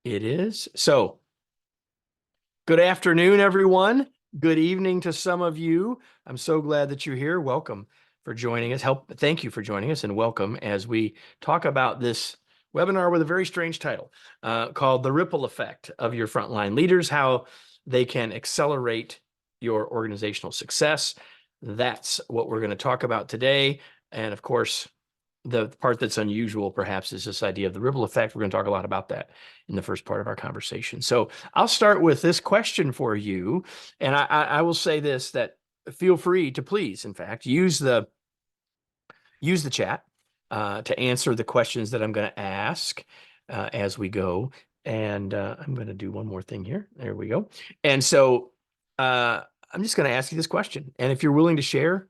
It is. So, good afternoon, everyone. Good evening to some of you. I'm so glad that you're here. Welcome for joining us. Thank you for joining us and welcome as we talk about this webinar with a very strange title called The Ripple Effect of Your Frontline Leaders, How They Can Accelerate Your Organizational Success. That's what we're going to talk about today. And of course, the part that's unusual perhaps is this idea of the ripple effect. We're going to talk a lot about that in the first part of our conversation. So I'll start with this question for you. And I will say this, that feel free to please, in fact, use the chat to answer the questions that I'm going to ask as we go. And I'm going to do one more thing here. There we go. And so I'm just going to ask you this question. And if you're willing to share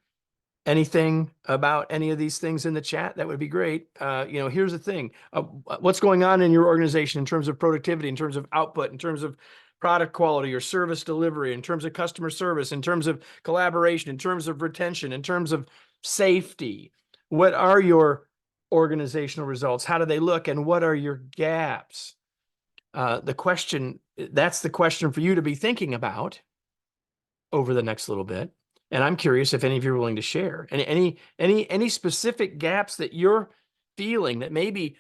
anything about any of these things in the chat, that would be great. Here's the thing. What's going on in your organization in terms of productivity, in terms of output, in terms of product quality or service delivery, in terms of customer service, in terms of collaboration, in terms of retention, in terms of safety? What are your organizational results? How do they look? And what are your gaps? That's the question for you to be thinking about over the next little bit. And I'm curious if any of you are willing to share any specific gaps that you're feeling that maybe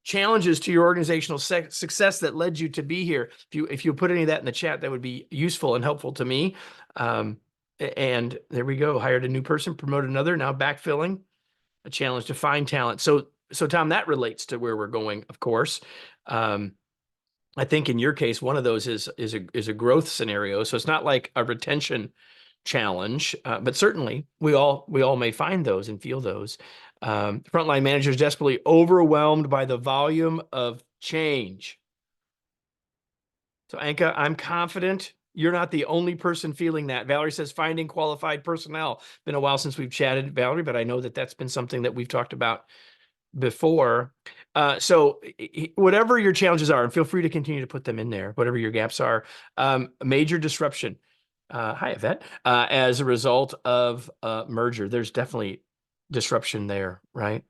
challenges to your organizational success that led you to be here. If you put any of that in the chat, that would be useful and helpful to me. And there we go. Hired a new person, promoted another, now backfilling. A challenge to find talent. So Tom, that relates to where we're going, of course. I think in your case, one of those is a growth scenario. So it's not like a retention challenge, but certainly we all may find those and feel those. Frontline managers desperately overwhelmed by the volume of change. So Anka, I'm confident you're not the only person feeling that. Valerie says finding qualified personnel. Been a while since we've chatted, Valerie, but I know that that's been something that we've talked about before. So whatever your challenges are, and feel free to continue to put them in there, whatever your gaps are, major disruption. Hi, Yvette. As a result of merger, there's definitely disruption there, right?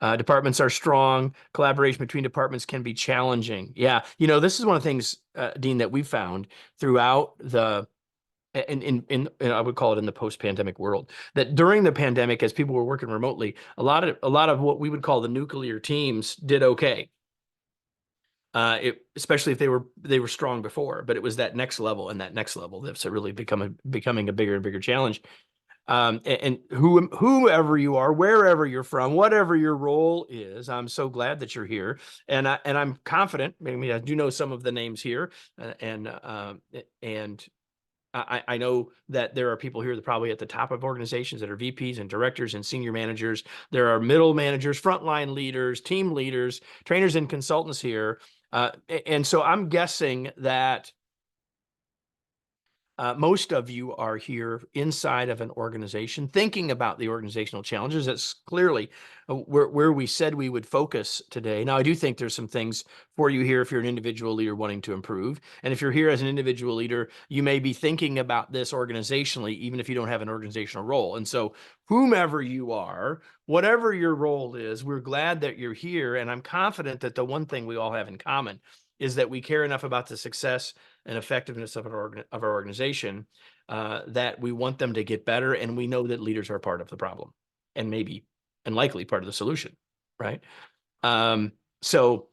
Departments are strong. Collaboration between departments can be challenging. Yeah, this is one of the things, Dean, that we found throughout in I would call it in the post-pandemic world, that during the pandemic, as people were working remotely, a lot of what we would call the nuclear teams did okay. Especially if they were strong before, but it was that next level that's really becoming a bigger and bigger challenge. And whoever you are, wherever you're from, whatever your role is, I'm so glad that you're here, and I'm confident. Maybe I do know some of the names here, and I know that there are people here that probably at the top of organizations that are VPs and directors and senior managers. There are middle managers, frontline leaders, team leaders, trainers and consultants here. And so I'm guessing that most of you are here inside of an organization thinking about the organizational challenges. That's clearly where we said we would focus today. Now, I do think there's some things for you here if you're an individual leader wanting to improve. And if you're here as an individual leader, you may be thinking about this organizationally, even if you don't have an organizational role. And so whomever you are, whatever your role is, we're glad that you're here. And I'm confident that the one thing we all have in common is that we care enough about the success and effectiveness of our organization that we want them to get better, and we know that leaders are part of the problem and maybe and likely part of the solution, right? So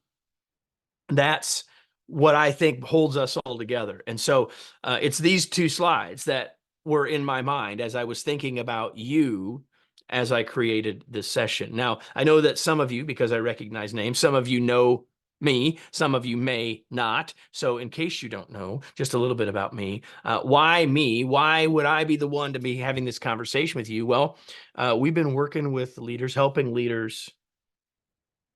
that's what I think holds us all together. And so it's these two slides that were in my mind as I was thinking about you as I created this session. Now, I know that some of you, because I recognize names, some of you know me, some of you may not. So in case you don't know, just a little bit about me. Why me? Why would I be the one to be having this conversation with you? Well, we've been working with leaders, helping leaders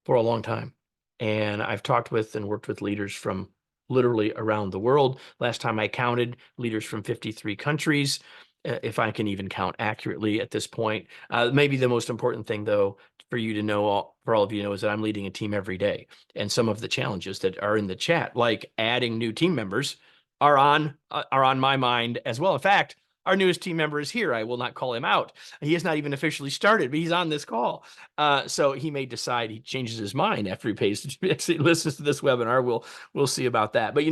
for a long time. And I've talked with and worked with leaders from literally around the world. Last time I counted, leaders from 53 countries, if I can even count accurately at this point. Maybe the most important thing, though, for you to know, for all of you to know, is that I'm leading a team every day. And some of the challenges that are in the chat, like adding new team members, are on my mind as well. In fact, our newest team member is here. I will not call him out. He has not even officially started, but he's on this call. So he may decide he changes his mind after he listens to this webinar. We'll see about that. But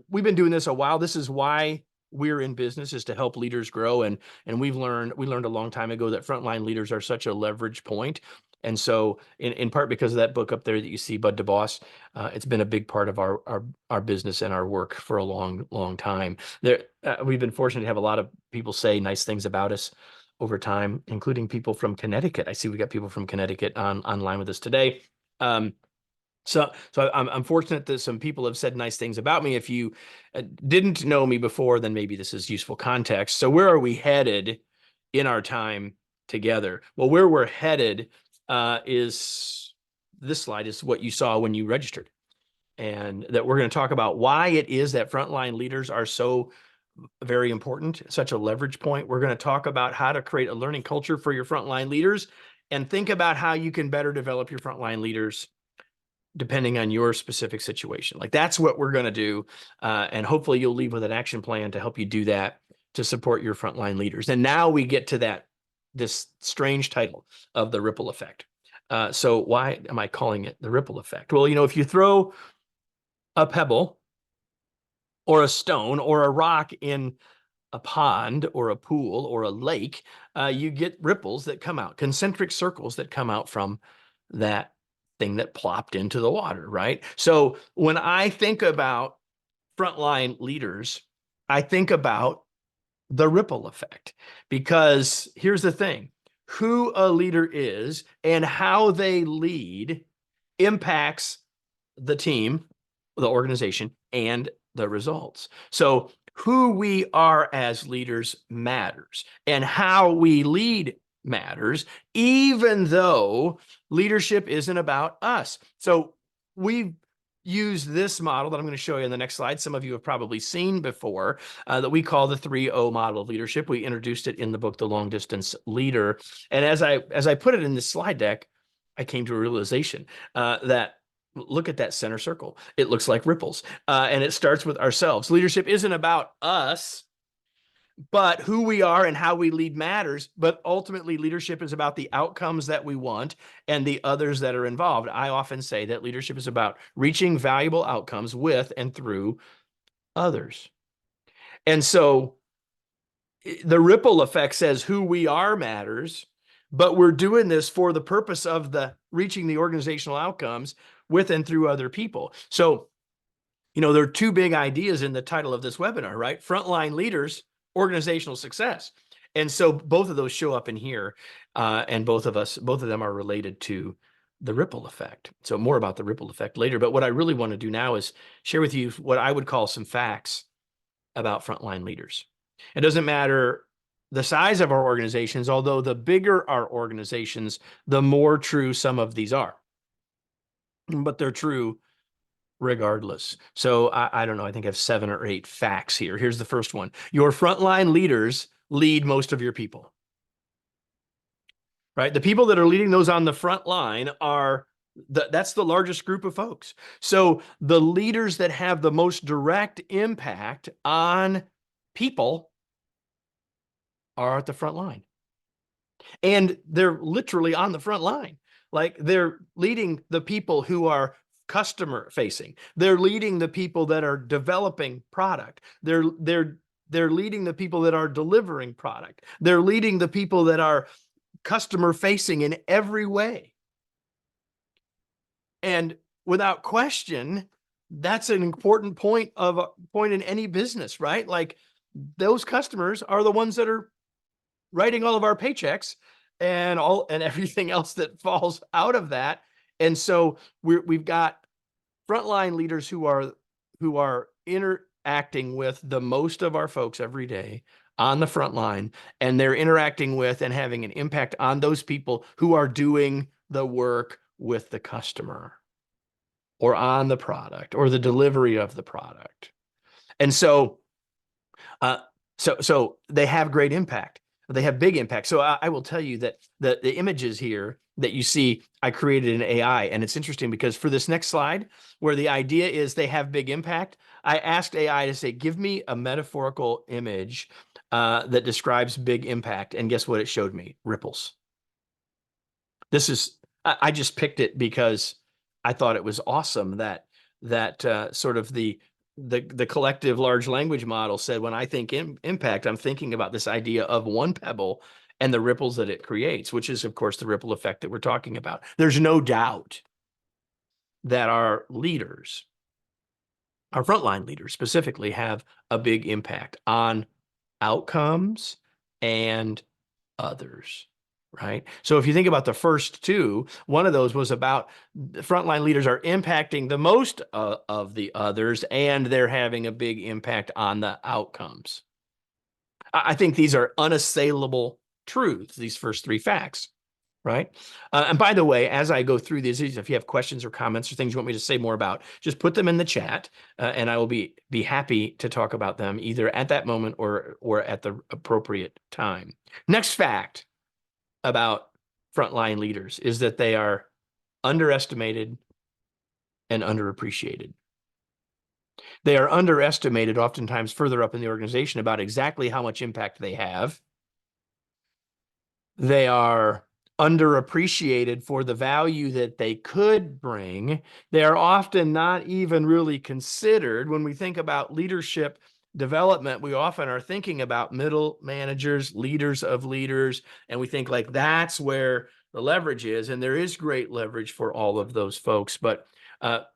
we've been doing this a while. This is why we're in business, is to help leaders grow. And we learned a long time ago that frontline leaders are such a leverage point. And so in part because of that book up there that you see, Bud to Boss, it's been a big part of our business and our work for a long time. We've been fortunate to have a lot of people say nice things about us over time, including people from Connecticut. I see we got people from Connecticut online with us today. So I'm fortunate that some people have said nice things about me. If you didn't know me before, then maybe this is useful context. So where are we headed in our time together? Well, where we're headed is this slide is what you saw when you registered, and that we're going to talk about why it is that frontline leaders are so very important, such a leverage point. We're going to talk about how to create a learning culture for your frontline leaders and think about how you can better develop your frontline leaders depending on your specific situation. Like, that's what we're going to do. And hopefully you'll leave with an action plan to help you do that, to support your frontline leaders. And now we get to this strange title of the ripple effect. So why am I calling it the ripple effect? Well, if you throw a pebble or a stone or a rock in a pond or a pool or a lake, you get ripples that come out, concentric circles that come out from that thing that plopped into the water, right? So when I think about frontline leaders, I think about the ripple effect, because here's the thing: who a leader is and how they lead impacts the team, the organization, and the results. So who we are as leaders matters, and how we lead matters, even though leadership isn't about us. So we've used this model that I'm going to show you in the next slide. Some of you have probably seen before, that we call the 3O model of leadership. We introduced it in the book, The Long Distance Leader. And as I put it in this slide deck, I came to a realization that, look at that center circle. It looks like ripples. And it starts with ourselves. Leadership isn't about us, but who we are and how we lead matters. But ultimately, leadership is about the outcomes that we want and the others that are involved. I often say that leadership is about reaching valuable outcomes with and through others. And so the ripple effect says who we are matters, but we're doing this for the purpose of reaching the organizational outcomes with and through other people. So, there are two big ideas in the title of this webinar, right? Frontline leaders, organizational success. And so both of those show up in here, and both of them are related to the ripple effect. So more about the ripple effect later. But what I really want to do now is share with you what I would call some facts about frontline leaders. It doesn't matter the size of our organizations, although the bigger our organizations, the more true some of these are. But they're true regardless. So I don't know, I think I have 7 or 8 facts here. Here's the first one. Your frontline leaders lead most of your people, right? The people that are leading those on the front line that's the largest group of folks. So the leaders that have the most direct impact on people are at the front line. And they're literally on the front line. Like, they're leading the people who are customer facing. They're leading the people that are developing product. They're leading the people that are delivering product. They're leading the people that are customer facing in every way. And without question, that's an important point in any business, right? Like, those customers are the ones that are writing all of our paychecks and everything else that falls out of that. And so we've got frontline leaders who are interacting with the most of our folks every day on the front line, and they're interacting with and having an impact on those people who are doing the work with the customer or on the product or the delivery of the product. And so they have great impact. They have big impact. So I will tell you that the images here that you see, I created in AI. And it's interesting because for this next slide, where the idea is they have big impact, I asked AI to say, give me a metaphorical image that describes big impact. And guess what it showed me? Ripples. I just picked it because I thought it was awesome that sort of the collective large language model said, when I think impact, I'm thinking about this idea of one pebble and the ripples that it creates, which is, of course, the ripple effect that we're talking about. There's no doubt that our leaders, our frontline leaders specifically, have a big impact on outcomes and others, right? So if you think about the first two, one of those was about the frontline leaders are impacting the most of the others, and they're having a big impact on the outcomes. I think these are unassailable truths, these first three facts, right? And by the way, as I go through these, if you have questions or comments or things you want me to say more about, just put them in the chat, and I will be happy to talk about them either at that moment or at the appropriate time. Next fact about frontline leaders is that they are underestimated and underappreciated. They are underestimated oftentimes further up in the organization about exactly how much impact they have. They are underappreciated for the value that they could bring. They are often not even really considered. When we think about leadership development, we often are thinking about middle managers, leaders of leaders, and we think like that's where the leverage is. And there is great leverage for all of those folks. But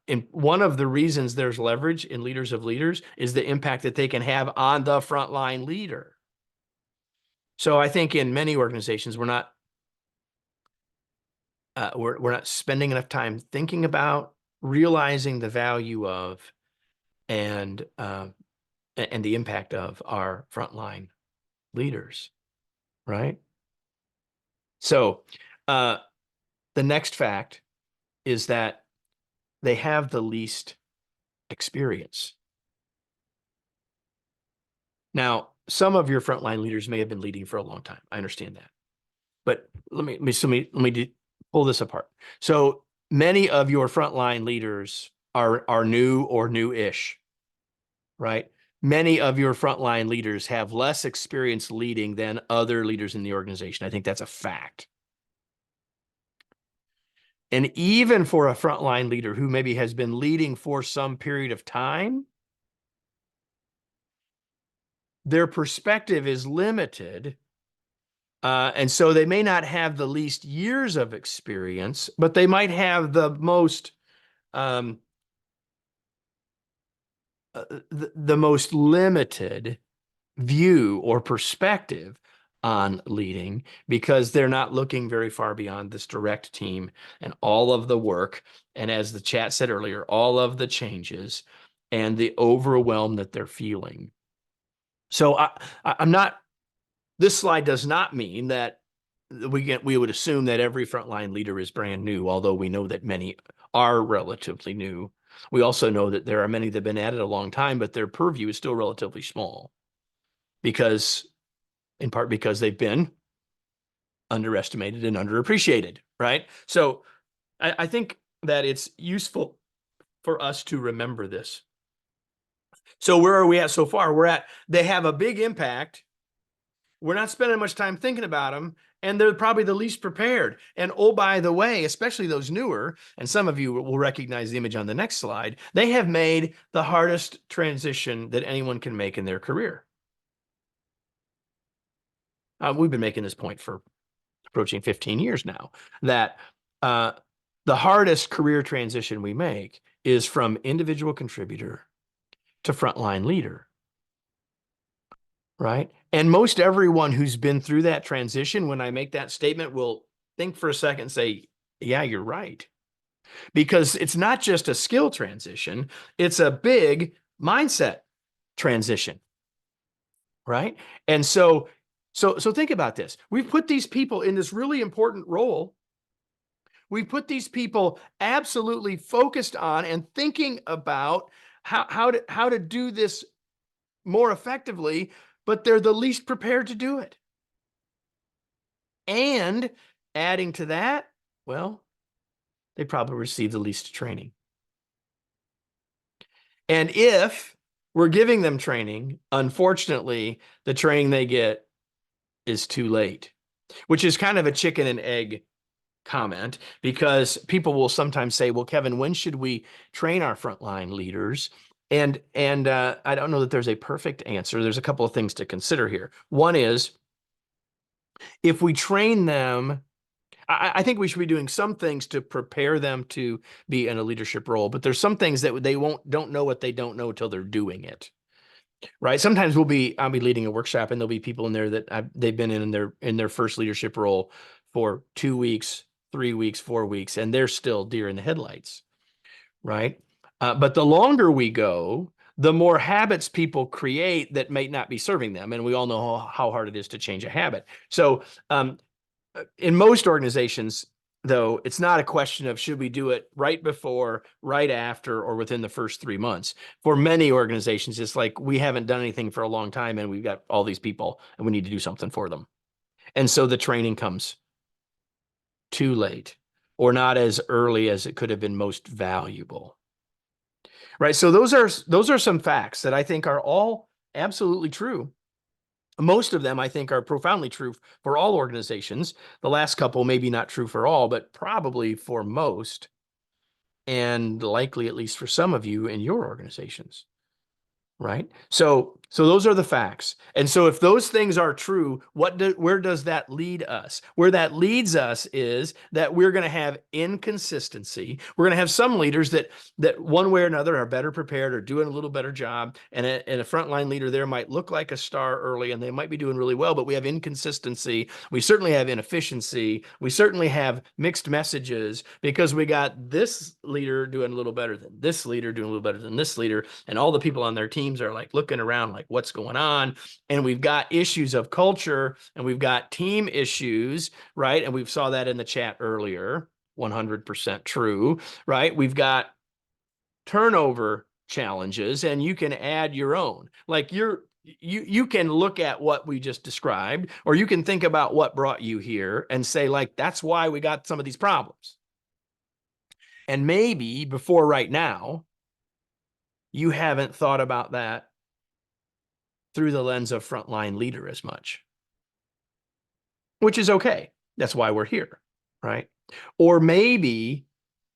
in one of the reasons there's leverage in leaders of leaders is the impact that they can have on the frontline leader. So I think in many organizations, we're not spending enough time thinking about, realizing the value of, and the impact of our frontline leaders, right? So the next fact is that they have the least experience. Now, some of your frontline leaders may have been leading for a long time. I understand that. But let me pull this apart. So many of your frontline leaders are new or new-ish, right? Many of your frontline leaders have less experience leading than other leaders in the organization. I think that's a fact. And even for a frontline leader who maybe has been leading for some period of time, their perspective is limited. And so they may not have the least years of experience, but they might have the most the most limited view or perspective on leading, because they're not looking very far beyond this direct team and all of the work. And as the chat said earlier, all of the changes and the overwhelm that they're feeling. So I'm not, this slide does not mean that we would assume that every frontline leader is brand new, although we know that many are relatively new. We also know that there are many that have been at it a long time, but their purview is still relatively small, because in part because they've been underestimated and underappreciated, right? So I think that it's useful for us to remember this. So where are we at so far? They have a big impact. We're not spending much time thinking about them, and they're probably the least prepared. And oh, by the way, especially those newer, and some of you will recognize the image on the next slide, they have made the hardest transition that anyone can make in their career. We've been making this point for approaching 15 years now, that the hardest career transition we make is from individual contributor to frontline leader, right? And most everyone who's been through that transition, when I make that statement, will think for a second and say, yeah, you're right. Because it's not just a skill transition, it's a big mindset transition, right? And so think about this. We've put these people in this really important role. We put these people absolutely focused on and thinking about how to do this more effectively, but they're the least prepared to do it. And adding to that, well, they probably received the least training. And if We're giving them training. Unfortunately, the training they get is too late, which is kind of a chicken and egg comment, because people will sometimes say, well, Kevin, when should we train our frontline leaders? And I don't know that there's a perfect answer. There's a couple of things to consider here. One is, if we train them, I think we should be doing some things to prepare them to be in a leadership role, but there's some things that they don't know what they don't know until they're doing it. Right. Sometimes I'll be leading a workshop, and there'll be people in there that they've been in their first leadership role for 2 weeks, 3 weeks, 4 weeks, and they're still deer in the headlights. Right. But the longer we go, the more habits people create that may not be serving them. And we all know how hard it is to change a habit. So in most organizations, though, it's not a question of should we do it right before, right after, or within the first 3 months. For many organizations, it's like, we haven't done anything for a long time, and we've got all these people, and we need to do something for them. And so the training comes too late, or not as early as it could have been most valuable. Right. So those are some facts that I think are all absolutely true. Most of them, I think, are profoundly true for all organizations. The last couple, maybe not true for all, but probably for most, and likely at least for some of you in your organizations. Right. So those are the facts. And so if those things are true, where does that lead us? Where that leads us is that we're going to have inconsistency. We're going to have some leaders that one way or another are better prepared or doing a little better job. And a frontline leader there might look like a star early, and they might be doing really well, but we have inconsistency. We certainly have inefficiency. We certainly have mixed messages, because we got this leader doing a little better than this leader, doing a little better than this leader, and all the people on their teams are like looking around like, what's going on? And we've got issues of culture, and we've got team issues, right? And we saw that in the chat earlier, 100% true, right? We've got turnover challenges, and you can add your own. Like you can look at what we just described, or you can think about what brought you here and say, like, that's why we got some of these problems. And maybe before right now, you haven't thought about that through the lens of frontline leader as much, which is okay. That's why we're here, right? Or maybe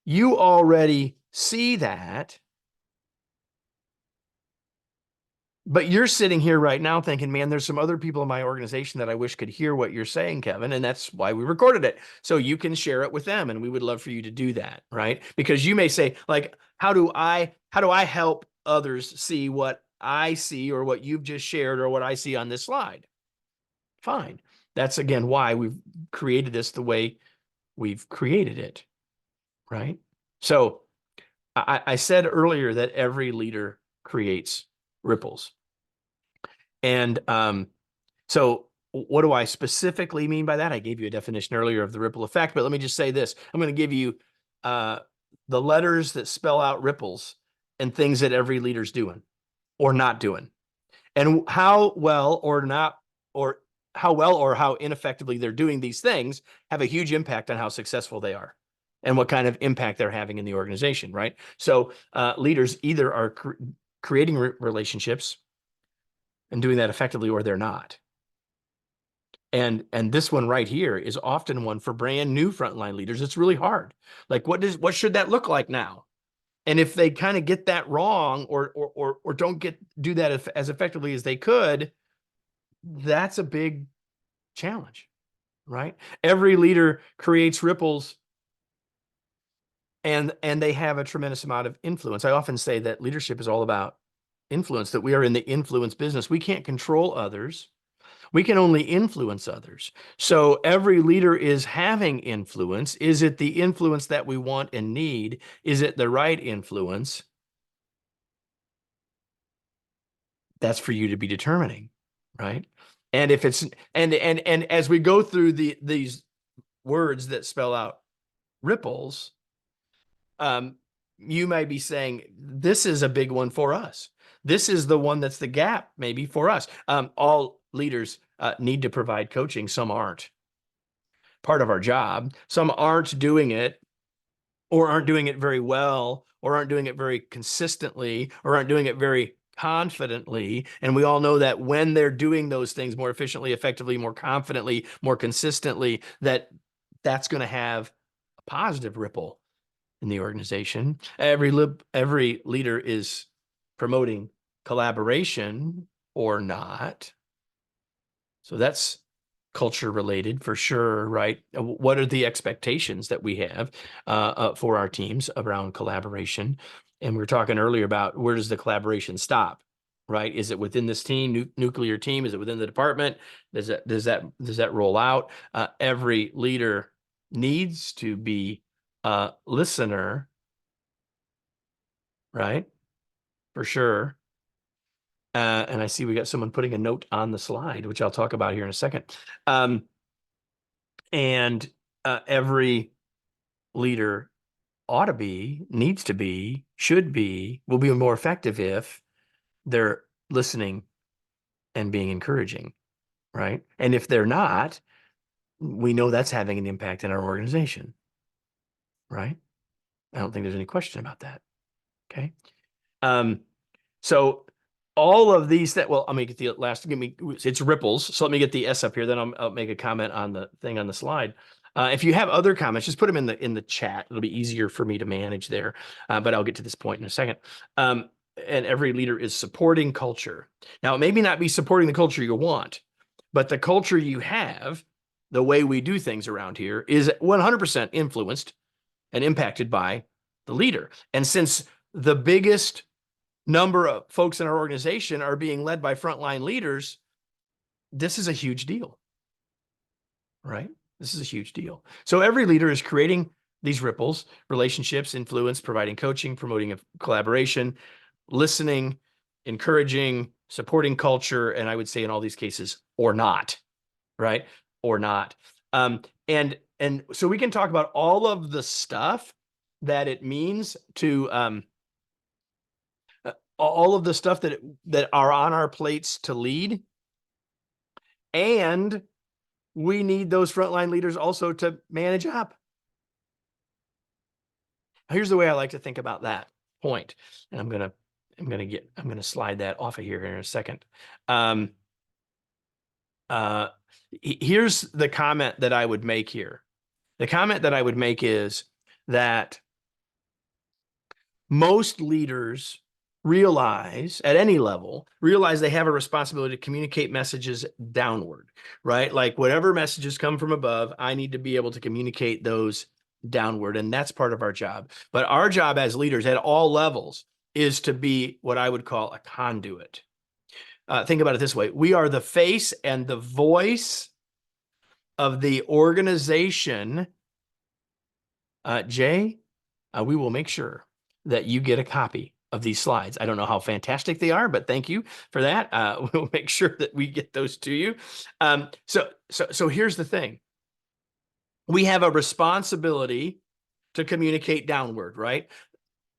you already see that, but you're sitting here right now thinking, man, there's some other people in my organization that I wish could hear what you're saying, Kevin. And that's why we recorded it. So you can share it with them. And we would love for you to do that, right? Because you may say, like, how do I help others see what I see, or what you've just shared, or what I see on this slide? Fine. That's, again, why we've created this the way we've created it, right? So I said earlier that every leader creates ripples. And so what do I specifically mean by that? I gave you a definition earlier of the ripple effect, but let me just say this. I'm going to give you the letters that spell out ripples and things that every leader's doing or not doing, and how well or how ineffectively they're doing these things have a huge impact on how successful they are and what kind of impact they're having in the organization, right? So leaders either are creating relationships and doing that effectively, or they're not. And this one right here is often one for brand new frontline leaders. It's really hard. Like, what should that look like now? And if they kind of get that wrong, or don't do that as effectively as they could, that's a big challenge, right? Every leader creates ripples, and they have a tremendous amount of influence. I often say that leadership is all about influence, that we are in the influence business. We can't control others. We can only influence others. So every leader is having influence. Is it the influence that we want and need? Is it the right influence? That's for you to be determining, right? And if it's and as we go through these words that spell out ripples, you may be saying, this is a big one for us. This is the one that's the gap maybe for us. All leaders need to provide coaching. Some aren't. Part of our job. Some aren't doing it, or aren't doing it very well, or aren't doing it very consistently, or aren't doing it very confidently. And we all know that when they're doing those things more efficiently, effectively, more confidently, more consistently, that's going to have a positive ripple in the organization. Every leader is promoting collaboration or not. So that's culture related for sure, right? What are the expectations that we have for our teams around collaboration? And we were talking earlier about where does the collaboration stop, right? Is it within this team, nuclear team? Is it within the department? Does that roll out? Every leader needs to be a listener, right? For sure. And I see we got someone putting a note on the slide, which I'll talk about here in a second. And every leader ought to be, needs to be, should be, will be more effective if they're listening and being encouraging, right? And if they're not, we know that's having an impact in our organization, right? I don't think there's any question about that. Okay. So all of these that, well, let me get the last, it's ripples. So let me get the S up here. Then I'll make a comment on the thing on the slide. If you have other comments, just put them in the chat. It'll be easier for me to manage there. But I'll get to this point in a second. And every leader is supporting culture. Now, it may not be supporting the culture you want, but the culture you have, the way we do things around here, is 100% influenced and impacted by the leader. And since the biggest number of folks in our organization are being led by frontline leaders, this is a huge deal, right? This is a huge deal. So every leader is creating these ripples, relationships, influence, providing coaching, promoting collaboration, listening, encouraging, supporting culture, and I would say in all these cases, or not, right? Or not. And so we can talk about all of the stuff that it means to all of the stuff that are on our plates to lead. And we need those frontline leaders also to manage up. Here's the way I like to think about that point. And I'm going to slide that off of here in a second. Here's the comment that I would make here. The comment that I would make is that most leaders realize at any level, they have a responsibility to communicate messages downward, right? Like whatever messages come from above, I need to be able to communicate those downward. And that's part of our job. But our job as leaders at all levels is to be what I would call a conduit. Think about it this way. We are the face and the voice of the organization. Jay, we will make sure that you get a copy of these slides. I don't know how fantastic they are, but thank you for that. We'll make sure that we get those to you. So here's the thing. We have a responsibility to communicate downward, right?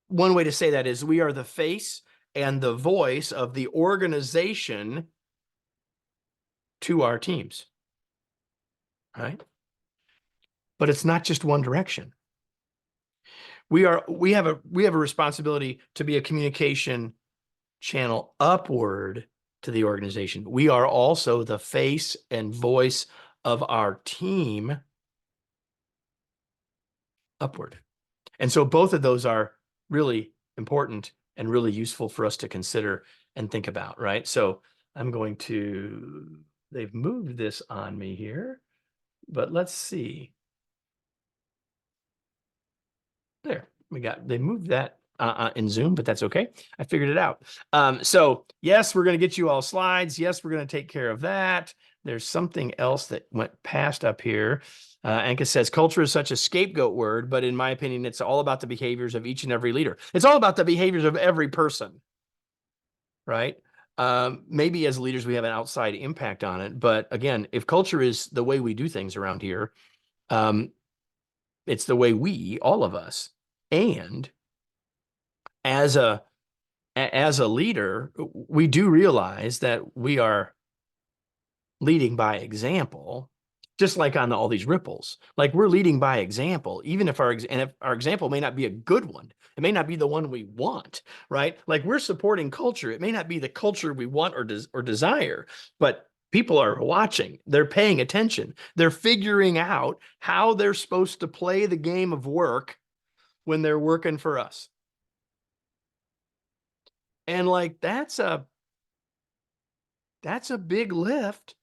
One way to say that is we are the face and the voice of the organization to our teams, right? But it's not just one direction. We have a responsibility to be a communication channel upward to the organization. We are also the face and voice of our team upward. And so both of those are really important and really useful for us to consider and think about, right? So they've moved this on me here, but let's see. There, they moved that in Zoom, but that's okay. I figured it out. So yes, we're going to get you all slides. Yes, we're going to take care of that. There's something else that went past up here. Anka says, culture is such a scapegoat word, but in my opinion, it's all about the behaviors of each and every leader. It's all about the behaviors of every person, right? Maybe as leaders, we have an outside impact on it. But again, if culture is the way we do things around here, it's the way all of us, and as a leader, we do realize that we are leading by example. just like on all these ripples, like we're leading by example, even if if our example may not be a good one, it may not be the one we want, right? Like we're supporting culture. It may not be the culture we want or desire, but people are watching, they're paying attention, they're figuring out how they're supposed to play the game of work when they're working for us. And like that's a big lift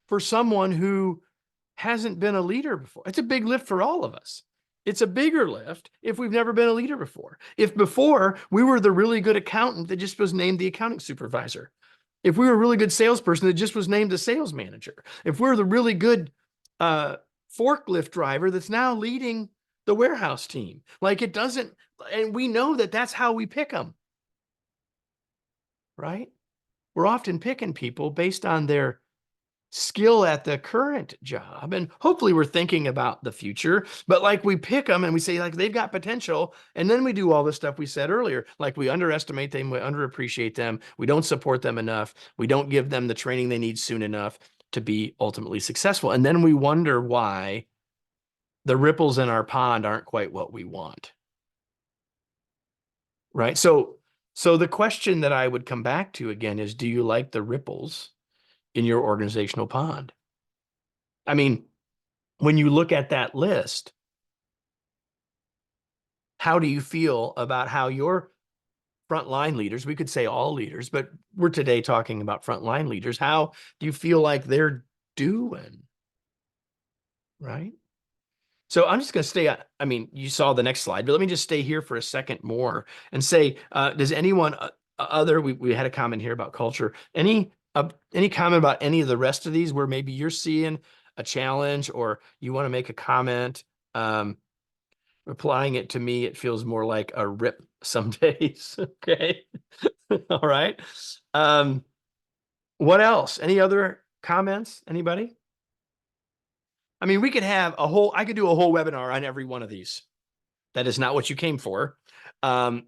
for someone who hasn't been a leader before. It's a big lift for all of us. It's a bigger lift if we've never been a leader before. If before we were the really good accountant that just was named the accounting supervisor. If we were a really good salesperson that just was named the sales manager. If we're the really good forklift driver that's now leading the warehouse team. Like it doesn't, and we know that that's how we pick them, right? We're often picking people based on their skill at the current job, and hopefully we're thinking about the future, but like we pick them and we say like they've got potential, and then we do all the stuff we said earlier, like we underestimate them, we underappreciate them, we don't support them enough, we don't give them the training they need soon enough to be ultimately successful, and then we wonder why the ripples in our pond aren't quite what we want, right? So the question that I would come back to again is, do you like the ripples in your organizational pond? I mean, when you look at that list, how do you feel about how your frontline leaders, we could say all leaders, but we're today talking about frontline leaders, how do you feel like they're doing, right? So I'm just going to stay, I mean, you saw the next slide, but let me just stay here for a second more and say, does anyone other, we had a comment here about culture, any comment about any of the rest of these where maybe you're seeing a challenge or you want to make a comment? Replying it to me, it feels more like a rip some days. Okay. All right. What else? Any other comments? Anybody? I mean, we could have I could do a whole webinar on every one of these. That is not what you came for. And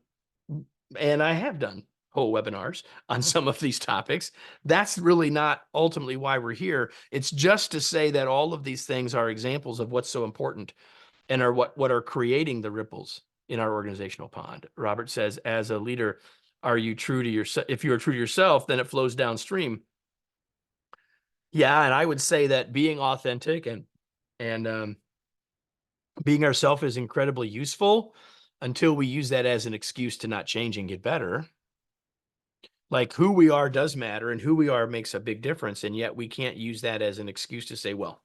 I have done whole webinars on some of these topics. That's really not ultimately why we're here. It's just to say that all of these things are examples of what's so important and are what are creating the ripples in our organizational pond. Robert says, as a leader, are you true to yourself? If you are true to yourself, then it flows downstream. Yeah, and I would say that being authentic and being ourselves is incredibly useful until we use that as an excuse to not change and get better. Like who we are does matter, and who we are makes a big difference, and yet we can't use that as an excuse to say, well,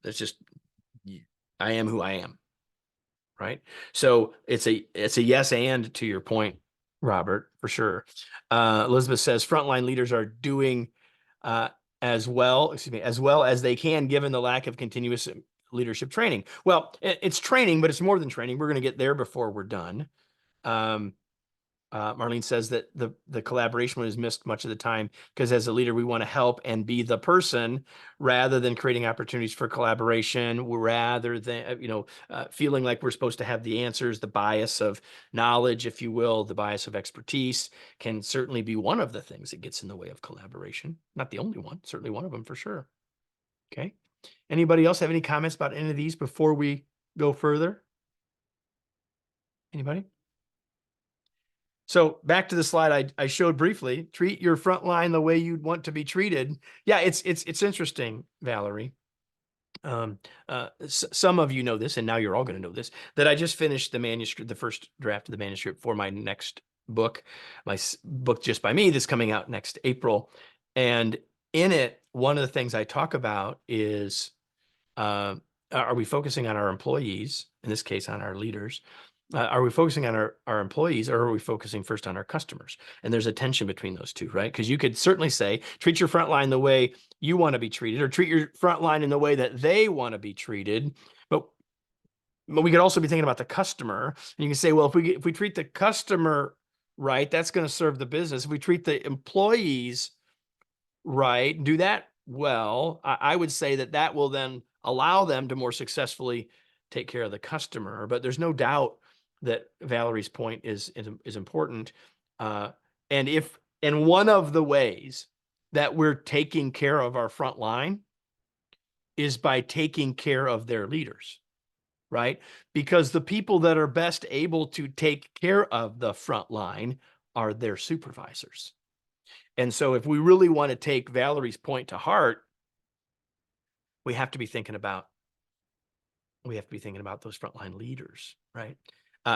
that's just, I am who I am. Right. So it's a yes and to your point, Robert, for sure. Elizabeth says frontline leaders are doing as well as they can given the lack of continuous leadership training. Well, it's training, but it's more than training. We're going to get there before we're done. Marlene says that the collaboration is missed much of the time because as a leader, we want to help and be the person rather than creating opportunities for collaboration, rather than, feeling like we're supposed to have the answers. The bias of knowledge, if you will, the bias of expertise can certainly be one of the things that gets in the way of collaboration. Not the only one, certainly one of them for sure. Okay. Anybody else have any comments about any of these before we go further? Anybody? So back to the slide I showed briefly, treat your front line the way you'd want to be treated. Yeah, it's interesting, Valerie. Some of you know this, and now you're all going to know this, that I just finished the manuscript, the first draft of the manuscript for my next book, my book just by me that's coming out next April. And in it, one of the things I talk about is, are we focusing on our employees, in this case, on our leaders? Are we focusing on our employees, or are we focusing first on our customers? And there's a tension between those two, right? Because you could certainly say, treat your frontline the way you want to be treated, or treat your frontline in the way that they want to be treated. But we could also be thinking about the customer. And you can say, well, if we treat the customer right, that's going to serve the business. If we treat the employees right, do that well, I would say that will then allow them to more successfully take care of the customer. But there's no doubt that Valerie's point is important. And one of the ways that we're taking care of our front line is by taking care of their leaders, right? Because the people that are best able to take care of the front line are their supervisors. And so if we really want to take Valerie's point to heart, we have to be thinking about those frontline leaders, right?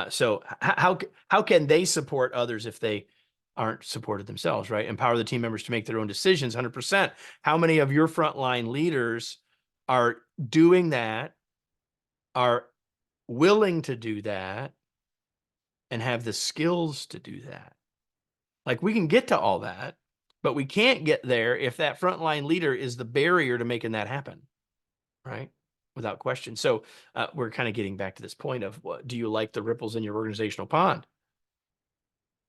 So how can they support others if they aren't supported themselves, right? Empower the team members to make their own decisions, 100%. How many of your frontline leaders are doing that, are willing to do that, and have the skills to do that? Like, we can get to all that, but we can't get there if that frontline leader is the barrier to making that happen, right? Without question. So we're kind of getting back to this point of, what do you like the ripples in your organizational pond?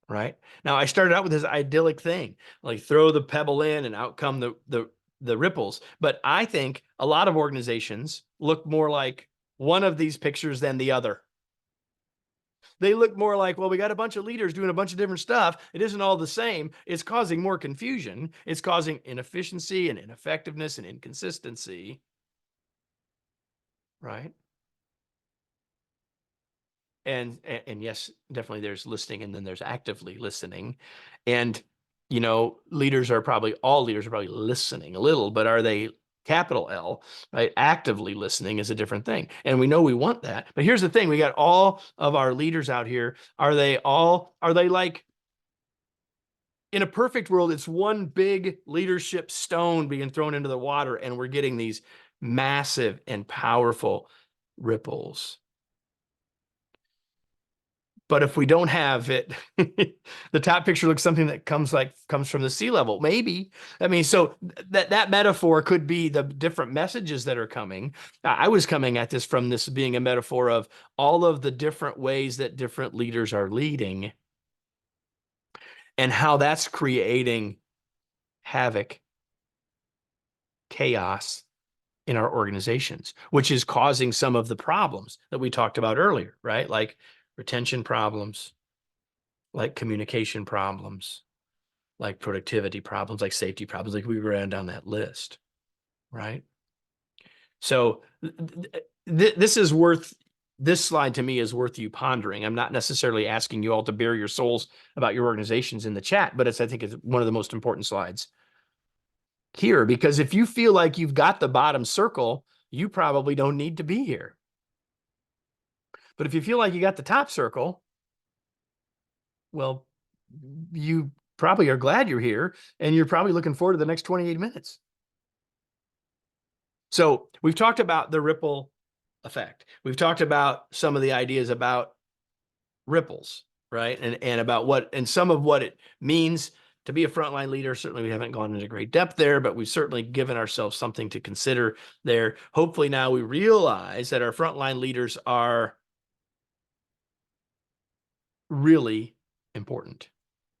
Right now, I started out with this idyllic thing, like throw the pebble in and out come the ripples. But I think a lot of organizations look more like one of these pictures than the other. They look more like, well, we got a bunch of leaders doing a bunch of different stuff. It isn't all the same. It's causing more confusion. It's causing inefficiency and ineffectiveness and inconsistency. Right. And yes, definitely there's listening, and then there's actively listening. And, you know, all leaders are probably listening a little, but are they capital L, right? Actively listening is a different thing. And we know we want that. But here's the thing, we got all of our leaders out here. Are they like, in a perfect world, it's one big leadership stone being thrown into the water, and we're getting these massive and powerful ripples. But if we don't have it, the top picture looks something that comes from the sea level. Maybe. I mean, so that metaphor could be the different messages that are coming. I was coming at this from this being a metaphor of all of the different ways that different leaders are leading and how that's creating havoc, chaos in our organizations, which is causing some of the problems that we talked about earlier, right? Like retention problems, like communication problems, like productivity problems, like safety problems, like we ran down that list, right? So this slide to me is worth you pondering. I'm not necessarily asking you all to bare your souls about your organizations in the chat, but I think it's one of the most important slides here, because if you feel like you've got the bottom circle, you probably don't need to be here. But if you feel like you got the top circle, well, you probably are glad you're here, and you're probably looking forward to the next 28 minutes. So we've talked about the ripple effect. We've talked about some of the ideas about ripples, right? And about some of what it means to be a frontline leader. Certainly we haven't gone into great depth there, but we've certainly given ourselves something to consider there. Hopefully now we realize that our frontline leaders are really important,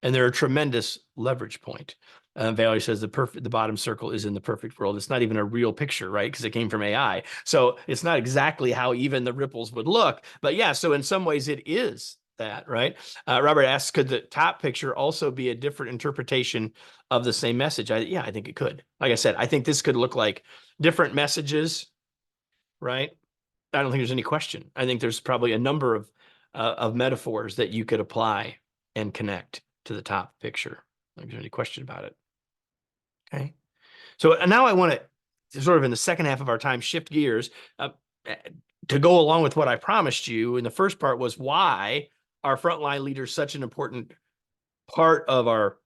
and they're a tremendous leverage point. Valerie says the bottom circle is in the perfect world. It's not even a real picture, right? Because it came from AI. So it's not exactly how even the ripples would look. But yeah, so in some ways it is that, right? Robert asks, could the top picture also be a different interpretation of the same message? Yeah, I think it could. Like I said, I think this could look like different messages, right? I don't think there's any question. I think there's probably a number of metaphors that you could apply and connect to the top picture. I don't think there's any question about it. Okay. So now I want to sort of in the second half of our time, shift gears to go along with what I promised you. And the first part was why are frontline leaders such an important part of our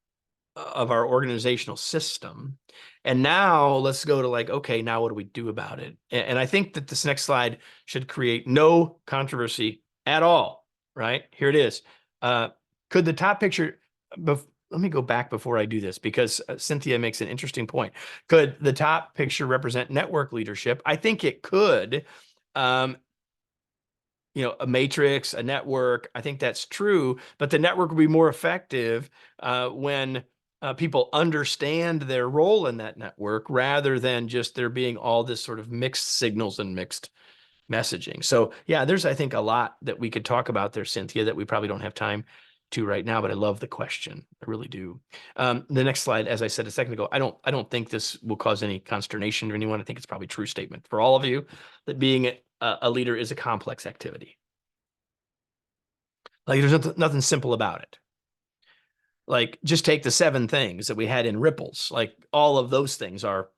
organizational system. And now let's go to like, okay, now what do we do about it? And I think that this next slide should create no controversy at all, right? Here it is. Could the top picture, let me go back before I do this, because Cynthia makes an interesting point. Could the top picture represent network leadership? I think it could. You know, a matrix, a network, I think that's true, but the network will be more effective when people understand their role in that network, rather than just there being all this sort of mixed signals and mixed messaging. So yeah, there's, I think, a lot that we could talk about there, Cynthia, that we probably don't have time to right now, but I love the question. I really do. The next slide, as I said a second ago, I don't think this will cause any consternation to anyone. I think it's probably a true statement for all of you that being a leader is a complex activity. Like there's nothing simple about it. Like just take the 7 things that we had in ripples. Like all of those things are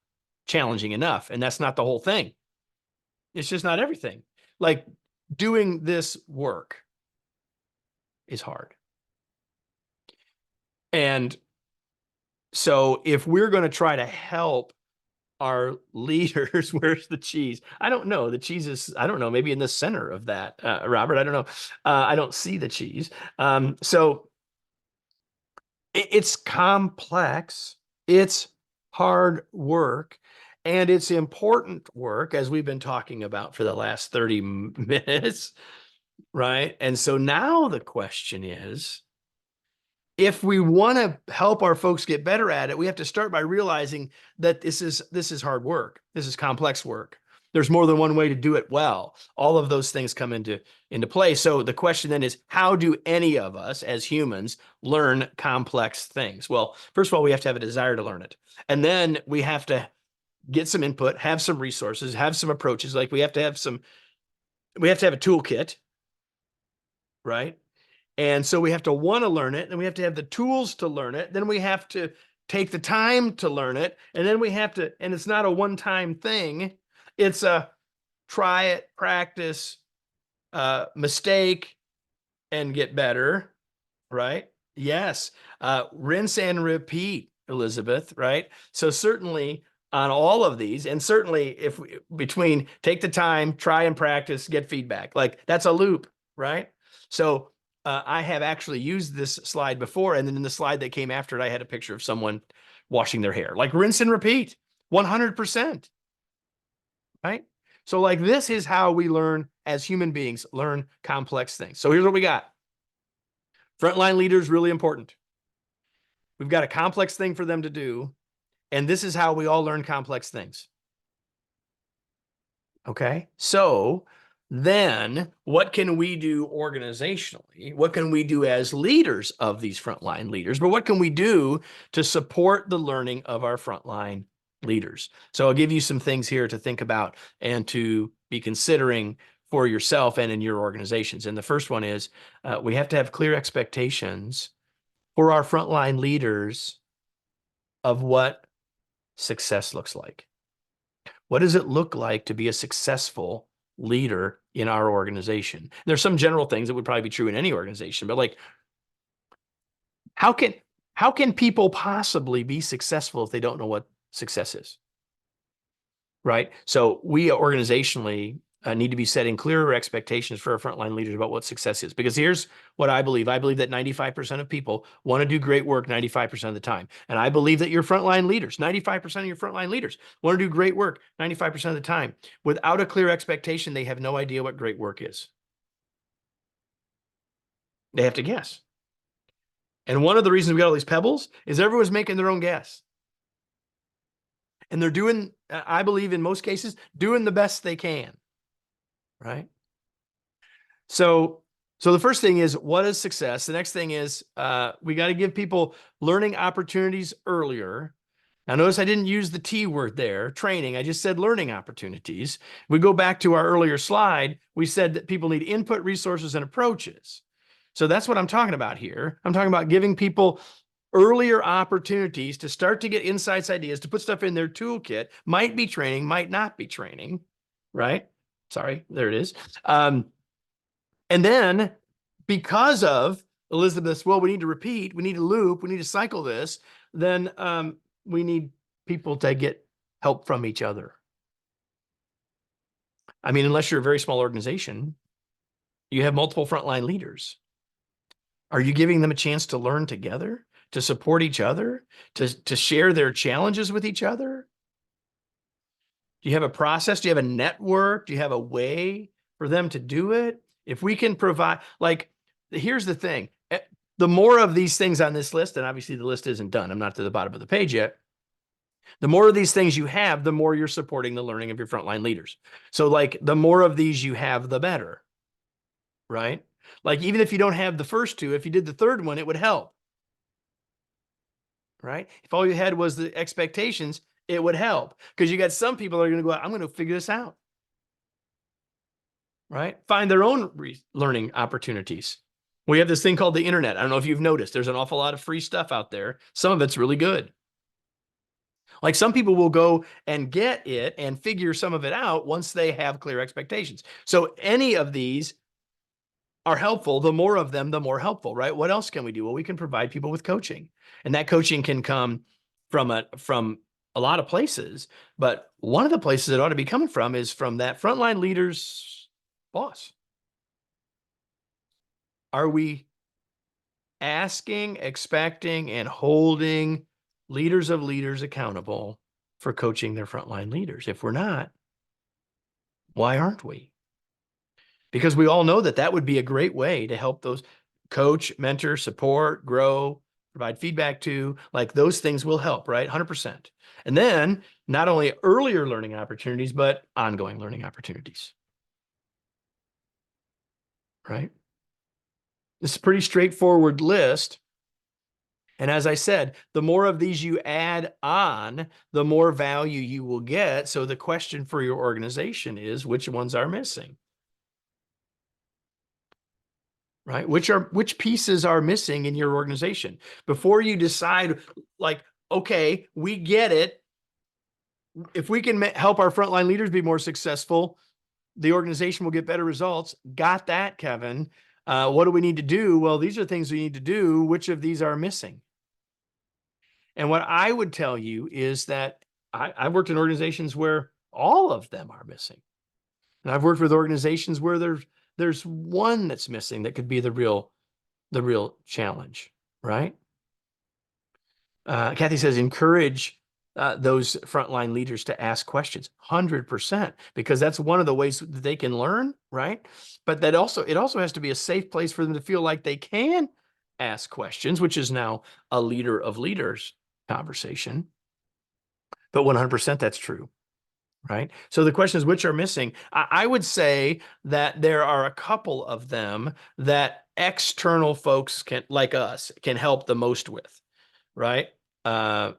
challenging enough, and that's not the whole thing. It's just not everything. Like doing this work is hard. And so if we're going to try to help our leaders, where's the cheese? I don't know. The cheese is, I don't know, maybe in the center of that, Robert. I don't know. I don't see the cheese. So it's complex. It's hard work. And it's important work, as we've been talking about for the last 30 minutes, right? And so now the question is, if we want to help our folks get better at it, we have to start by realizing that this is hard work. This is complex work. There's more than one way to do it well. All of those things come into play. So the question then is, how do any of us as humans learn complex things? Well, first of all, we have to have a desire to learn it. And then we have to get some input, have some resources, have some approaches. Like we have to have a toolkit, right? And so we have to want to learn it, and we have to have the tools to learn it. Then we have to take the time to learn it. And then we have to, and it's not a one-time thing. It's a try it, practice, mistake, and get better, right? Yes. Rinse and repeat, Elizabeth, right? So certainly on all of these, and certainly if we, between take the time, try and practice, get feedback, like that's a loop, right? So I have actually used this slide before, and then in the slide that came after it, I had a picture of someone washing their hair. Like rinse and repeat, 100%, right? So like this is how we learn as human beings, learn complex things. So here's what we got. Frontline leaders, really important. We've got a complex thing for them to do, and this is how we all learn complex things. Okay, so then what can we do organizationally? What can we do as leaders of these frontline leaders? But what can we do to support the learning of our frontline leaders? So I'll give you some things here to think about and to be considering for yourself and in your organizations. And the first one is we have to have clear expectations for our frontline leaders of what success looks like. What does it look like to be a successful leader in our organization? There's some general things that would probably be true in any organization, but like, how can people possibly be successful if they don't know what success is? Right? So we organizationally need to be setting clearer expectations for our frontline leaders about what success is. Because here's what I believe. I believe that 95% of people want to do great work 95% of the time. And I believe that your frontline leaders, 95% of your frontline leaders want to do great work 95% of the time. Without a clear expectation, they have no idea what great work is. They have to guess. And one of the reasons we got all these pebbles is everyone's making their own guess. And they're doing, I believe in most cases, doing the best they can. Right? So the first thing is, what is success? The next thing is we got to give people learning opportunities earlier. Now, notice I didn't use the T word there, training. I just said learning opportunities. We go back to our earlier slide. We said that people need input, resources, and approaches. So that's what I'm talking about here. I'm talking about giving people earlier opportunities to start to get insights, ideas, to put stuff in their toolkit. Might be training, might not be training, right? Sorry, there it is. And then because of Elizabeth's, well, we need to repeat, we need to loop, we need to cycle this, then we need people to get help from each other. I mean, unless you're a very small organization, you have multiple frontline leaders. Are you giving them a chance to learn together, to support each other, to share their challenges with each other? Do you have a process? Do you have a network? Do you have a way for them to do it? If we can provide, like, here's the thing. The more of these things on this list, and obviously the list isn't done. I'm not to the bottom of the page yet. The more of these things you have, the more you're supporting the learning of your frontline leaders. So like the more of these you have, the better, right? Like, even if you don't have the first two, if you did the third one, it would help. Right? If all you had was the expectations, it would help, because you got some people that are going to go, I'm going to figure this out. Right? Find their own learning opportunities. We have this thing called the internet. I don't know if you've noticed, there's an awful lot of free stuff out there. Some of it's really good. Like, some people will go and get it and figure some of it out once they have clear expectations. So any of these are helpful. The more of them, the more helpful, right? What else can we do? Well, we can provide people with coaching, and that coaching can come from a lot of places. But one of the places it ought to be coming from is from that frontline leader's boss. Are we asking, expecting, and holding leaders of leaders accountable for coaching their frontline leaders? If we're not, why aren't we? Because we all know that that would be a great way to help those coach, mentor, support, grow, provide feedback to, like, those things will help, right? 100%. And then not only earlier learning opportunities, but ongoing learning opportunities, right? It's a pretty straightforward list. And as I said, the more of these you add on, the more value you will get. So the question for your organization is, which ones are missing? Right? Which pieces are missing in your organization? Before you decide, like, okay, we get it. If we can help our frontline leaders be more successful, the organization will get better results. Got that, Kevin? What do we need to do? Well, these are things we need to do. Which of these are missing? And what I would tell you is that I've worked in organizations where all of them are missing. And I've worked with organizations where there's one that's missing that could be the real challenge, right? Kathy says, encourage those frontline leaders to ask questions. 100%, because that's one of the ways that they can learn, right? But it also has to be a safe place for them to feel like they can ask questions, which is now a leader of leaders conversation. But 100% that's true, right? So the question is, which are missing? I would say that there are a couple of them that external folks like us can help the most with, right? I'll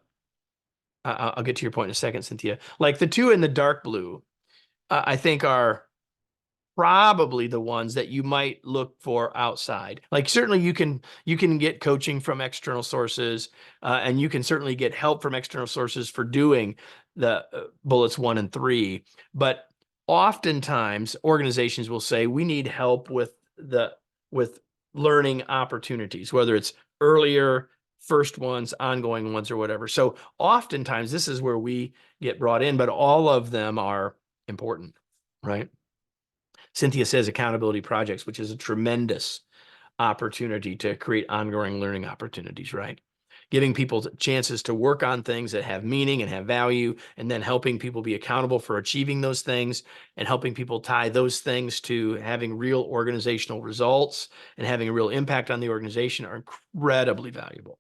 get to your point in a second, Cynthia. Like, the two in the dark blue, I think are probably the ones that you might look for outside. Like, certainly you can get coaching from external sources, and you can certainly get help from external sources for doing the bullets 1 and 3. But oftentimes organizations will say, we need help with learning opportunities, whether it's earlier, first ones, ongoing ones, or whatever. So oftentimes this is where we get brought in, but all of them are important, right? Cynthia says accountability projects, which is a tremendous opportunity to create ongoing learning opportunities, right? Giving people chances to work on things that have meaning and have value, and then helping people be accountable for achieving those things, and helping people tie those things to having real organizational results and having a real impact on the organization are incredibly valuable.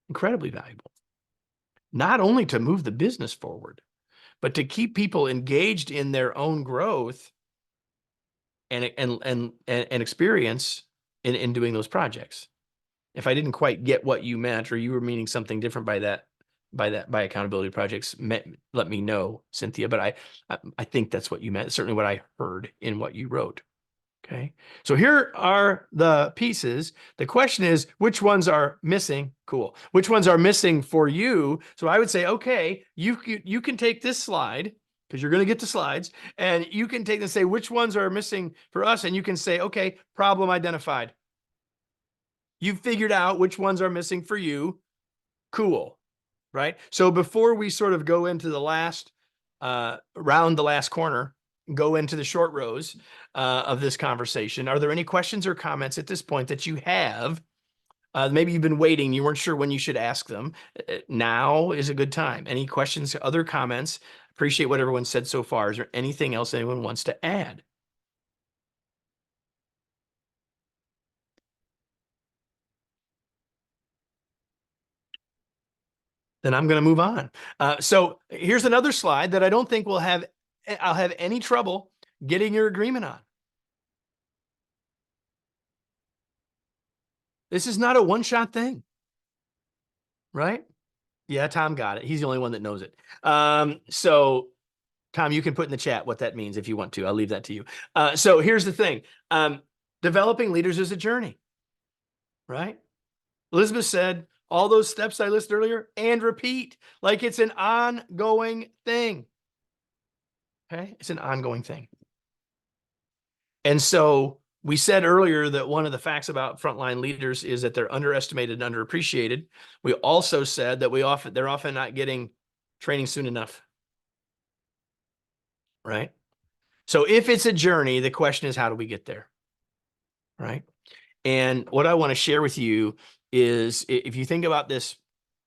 Incredibly valuable. Not only to move the business forward, but to keep people engaged in their own growth and experience in doing those projects. If I didn't quite get what you meant, or you were meaning something different by accountability projects, let me know, Cynthia. But I think that's what you meant. Certainly what I heard in what you wrote. Okay. So here are the pieces. The question is, which ones are missing? Cool. Which ones are missing for you? So I would say, okay, you can take this slide, because you're going to get the slides, and you can take and say, which ones are missing for us? And you can say, okay, problem identified. You've figured out which ones are missing for you. Cool. Right? So before we sort of go into the last round, the last corner, go into the short rows of this conversation, are there any questions or comments at this point that you have? Maybe you've been waiting, you weren't sure when you should ask them. Now is a good time. Any questions, other comments? Appreciate what everyone said so far. Is there anything else anyone wants to add? Then I'm going to move on. So here's another slide that I don't think I'll have any trouble getting your agreement on. This is not a one-shot thing, right? Yeah, Tom got it. He's the only one that knows it. So Tom, you can put in the chat what that means if you want to. I'll leave that to you. So here's the thing. Developing leaders is a journey, right? Elizabeth said, all those steps I listed earlier, and repeat, like it's an ongoing thing. Okay, it's an ongoing thing. And so we said earlier that one of the facts about frontline leaders is that they're underestimated and underappreciated. We also said that they're often not getting training soon enough. Right? So if it's a journey, the question is, how do we get there? Right? And what I want to share with you is, if you think about this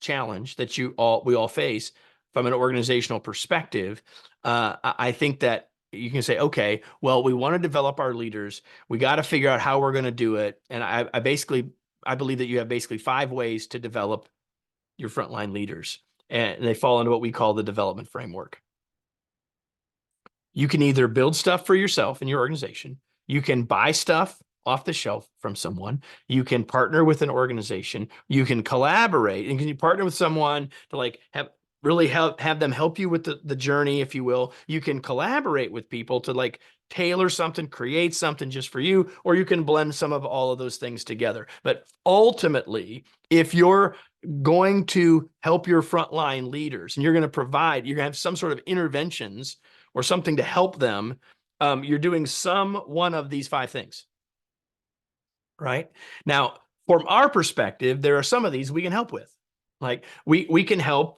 challenge that we all face from an organizational perspective, I think that you can say, okay, well, we want to develop our leaders. We got to figure out how we're going to do it. And I believe that you have basically 5 ways to develop your frontline leaders, and they fall into what we call the development framework. You can either build stuff for yourself in your organization. You can buy stuff off the shelf from someone. You can partner with an organization. You can collaborate, and can you partner with someone to like have them help you with the journey, if you will. You can collaborate with people to like tailor something, create something just for you, or you can blend some of all of those things together. But ultimately, if you're going to help your frontline leaders and you're going to have some sort of interventions or something to help them, you're doing one of these 5 things, right? Now, from our perspective, there are some of these we can help with. Like we can help.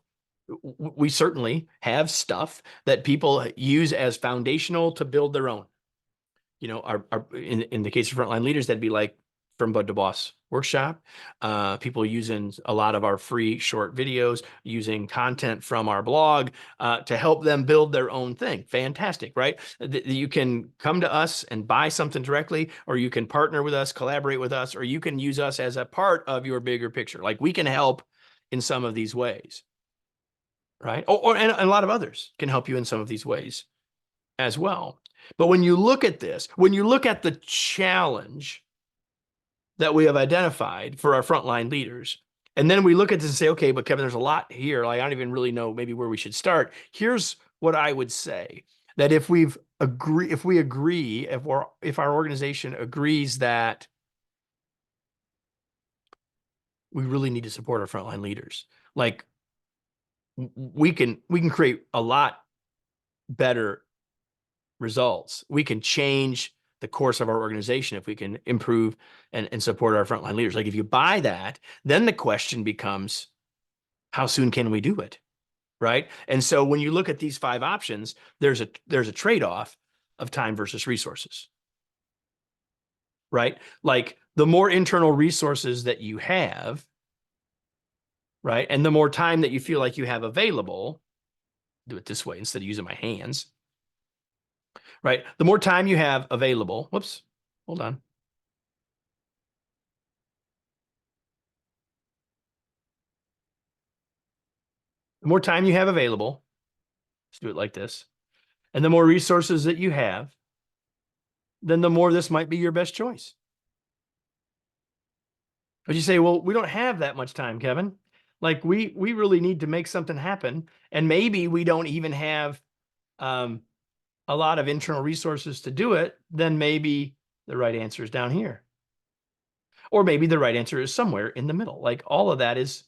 We certainly have stuff that people use as foundational to build their own. You know, in the case of frontline leaders, that'd be like From Bud to Boss workshop. People using a lot of our free short videos, using content from our blog to help them build their own thing. Fantastic, right? You can come to us and buy something directly, or you can partner with us, collaborate with us, or you can use us as a part of your bigger picture. Like we can help in some of these ways, right? And a lot of others can help you in some of these ways as well. But when you look at this, when you look at the challenge that we have identified for our frontline leaders, and then we look at this and say, okay, but Kevin, there's a lot here. Like, I don't even really know maybe where we should start. Here's what I would say: that if our organization agrees that we really need to support our frontline leaders, like we can create a lot better results. We can change the course of our organization if we can improve and support our frontline leaders. Like if you buy that, then the question becomes, how soon can we do it? Right? And so when you look at these 5 options, there's a trade-off of time versus resources. Right? Like the more internal resources that you have, right, and the more time that you feel like you have available, do it this way instead of using my hands. Right? The more time you have available, whoops, hold on. The more time you have available, let's do it like this, and the more resources that you have, then the more this might be your best choice. But you say, well, we don't have that much time, Kevin. Like we really need to make something happen, and maybe we don't even have a lot of internal resources to do it. Then maybe the right answer is down here, or maybe the right answer is somewhere in the middle. Like all of that is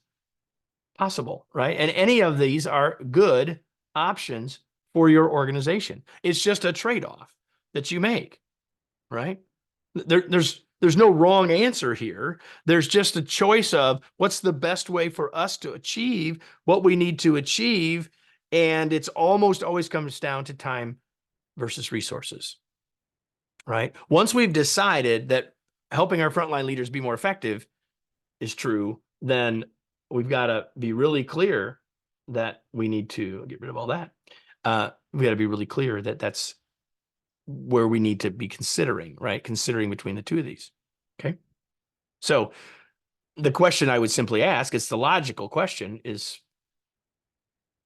possible, right? And any of these are good options for your organization. It's just a trade-off that you make, right? There's no wrong answer here. There's just a choice of what's the best way for us to achieve what we need to achieve. And it's almost always comes down to time versus resources, right? Once we've decided that helping our frontline leaders be more effective is true, then we've got to be really clear that we need to get rid of all that. We got to be really clear that that's where we need to be considering, right? Considering between the 2 of these. Okay. So the question I would simply ask, it's the logical question, is,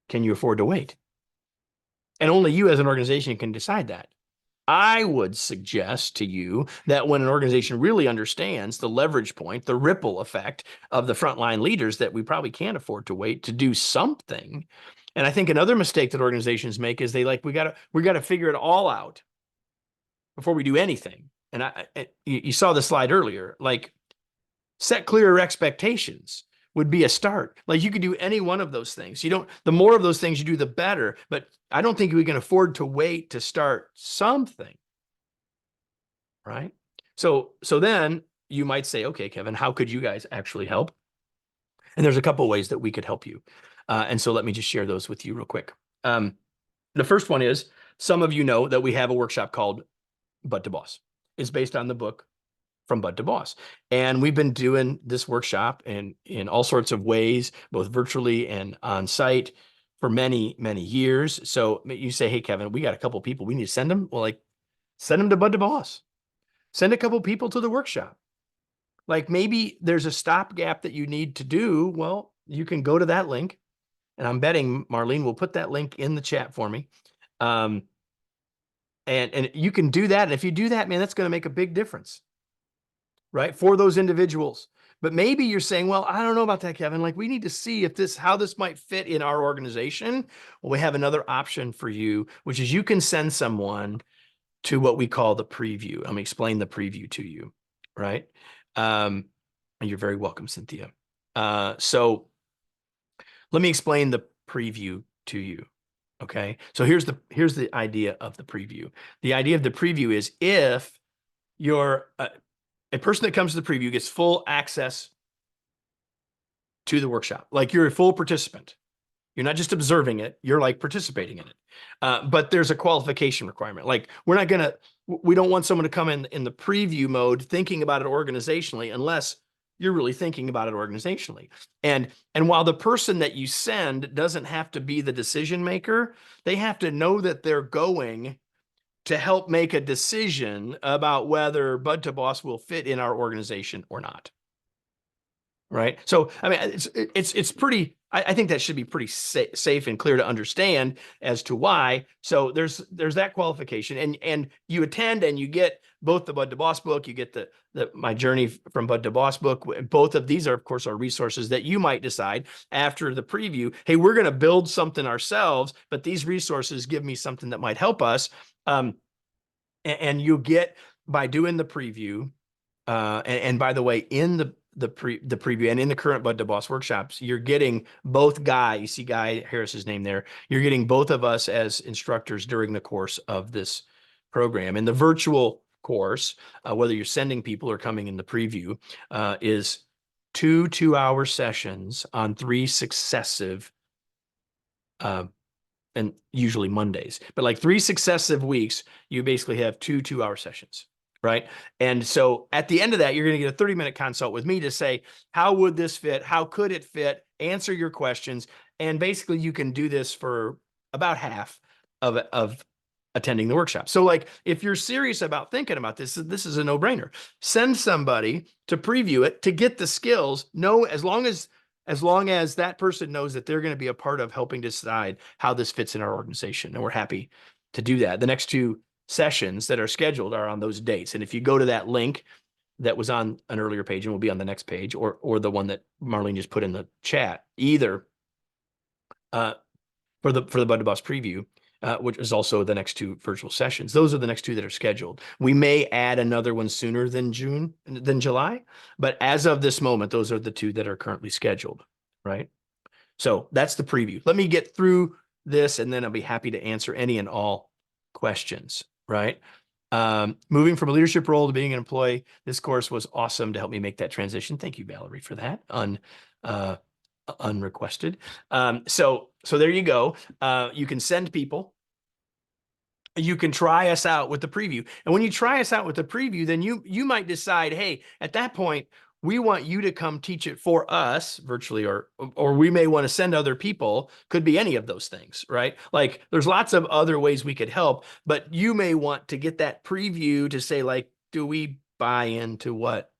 can you afford to wait? And only you as an organization can decide that. I would suggest to you that when an organization really understands the leverage point, the ripple effect of the frontline leaders, that we probably can't afford to wait to do something. And I think another mistake that organizations make is we gotta figure it all out before we do anything. And you saw the slide earlier, like set clearer expectations would be a start. Like you could do any one of those things. The more of those things you do, the better. But I don't think we can afford to wait to start something. Right. So then you might say, okay, Kevin, how could you guys actually help? And there's a couple of ways that we could help you. And so let me just share those with you real quick. The first one is, some of you know that we have a workshop called Bud to Boss. It's based on the book From Bud to Boss. And we've been doing this workshop in all sorts of ways, both virtually and on site for many, many years. So you say, hey, Kevin, we got a couple people, we need to send them. Well, like, send them to Bud to Boss. Send a couple people to the workshop. Like maybe there's a stopgap that you need to do. Well, you can go to that link. And I'm betting Marlene will put that link in the chat for me. And you can do that. And if you do that, man, that's going to make a big difference, right? For those individuals. But maybe you're saying, well, I don't know about that, Kevin. Like we need to see how this might fit in our organization. Well, we have another option for you, which is you can send someone to what we call the preview. I'm going to explain the preview to you, right? And you're very welcome, Cynthia. So let me explain the preview to you. Okay. So here's the idea of the preview. The idea of the preview is if you're a person that comes to the preview gets full access to the workshop, like you're a full participant. You're not just observing it, you're like participating in it. But there's a qualification requirement. Like we don't want someone to come in the preview mode thinking about it organizationally unless you're really thinking about it organizationally. And while the person that you send doesn't have to be the decision maker, they have to know that they're going to help make a decision about whether Bud to Boss will fit in our organization or not. Right. So, I mean, it's pretty, I think that should be pretty safe and clear to understand as to why. So there's that qualification, and you attend and you get both the Bud to Boss book, you get the My Journey from Bud to Boss book. Both of these are, of course, are resources that you might decide after the preview. Hey, we're going to build something ourselves, but these resources give me something that might help us. And you get by doing the preview. And by the way, in the preview and in the current Bud to Boss workshops, you're getting both Guy, you see Guy Harris's name there, you're getting both of us as instructors during the course of this program. And the virtual course, whether you're sending people or coming in the preview, is 2 2-hour sessions on 3 successive, and usually Mondays, but like 3 successive weeks, you basically have 2 2-hour sessions. Right. And so at the end of that, you're going to get a 30-minute consult with me to say, how would this fit? How could it fit? Answer your questions. And basically you can do this for about half of attending the workshop. So like, if you're serious about thinking about this is a no-brainer. Send somebody to preview it to get the skills. No, as long as that person knows that they're going to be a part of helping decide how this fits in our organization. And we're happy to do that. The next 2 sessions that are scheduled are on those dates. And if you go to that link that was on an earlier page and will be on the next page, or the one that Marlene just put in the chat, either for the Bud to Boss preview, which is also the next 2 virtual sessions. Those are the next 2 that are scheduled. We may add another one sooner than July, but as of this moment, those are the 2 that are currently scheduled, right? So that's the preview. Let me get through this and then I'll be happy to answer any and all questions. Right. Moving from a leadership role to being an employee. This course was awesome to help me make that transition. Thank you, Valerie, for that. Unrequested. So there you go. You can send people. You can try us out with the preview. And when you try us out with the preview, then you might decide, hey, at that point, we want you to come teach it for us virtually, or we may want to send other people. Could be any of those things, right? Like there's lots of other ways we could help, but you may want to get that preview to say, like, do we buy into what